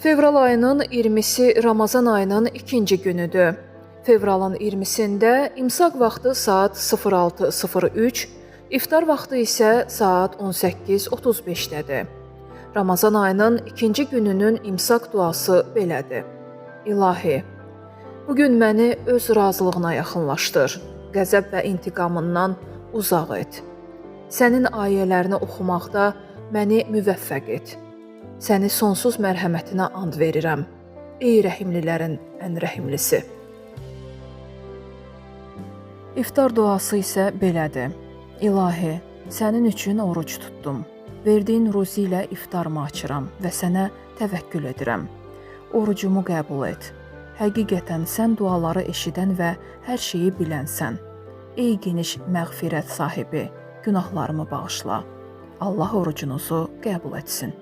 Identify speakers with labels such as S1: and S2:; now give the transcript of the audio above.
S1: Fevral ayının 20-si Ramazan ayının ikinci günüdür. Fevralın 20-sində imsaq vaxtı saat 06:03, iftar vaxtı isə saat 18:35-dədir. Ramazan ayının ikinci gününün imsaq duası belədir. İlahi, bugün məni öz razılığına yaxınlaşdır, qəzəb və intiqamından uzaq et. Sənin ayələrini oxumaqda məni müvəffəq et. Səni sonsuz mərhəmətinə and verirəm. Ey rəhimlilərin ən rəhimlisi. İftar duası isə belədir. İlahi, sənin üçün oruc tutdum. Verdiyin ruzi ilə iftarımı açıram və sənə təvəkkül edirəm. Orucumu qəbul et. Həqiqətən sən duaları eşidən və hər şeyi bilənsən. Ey geniş məğfirət sahibi, günahlarımı bağışla. Allah orucunuzu qəbul etsin.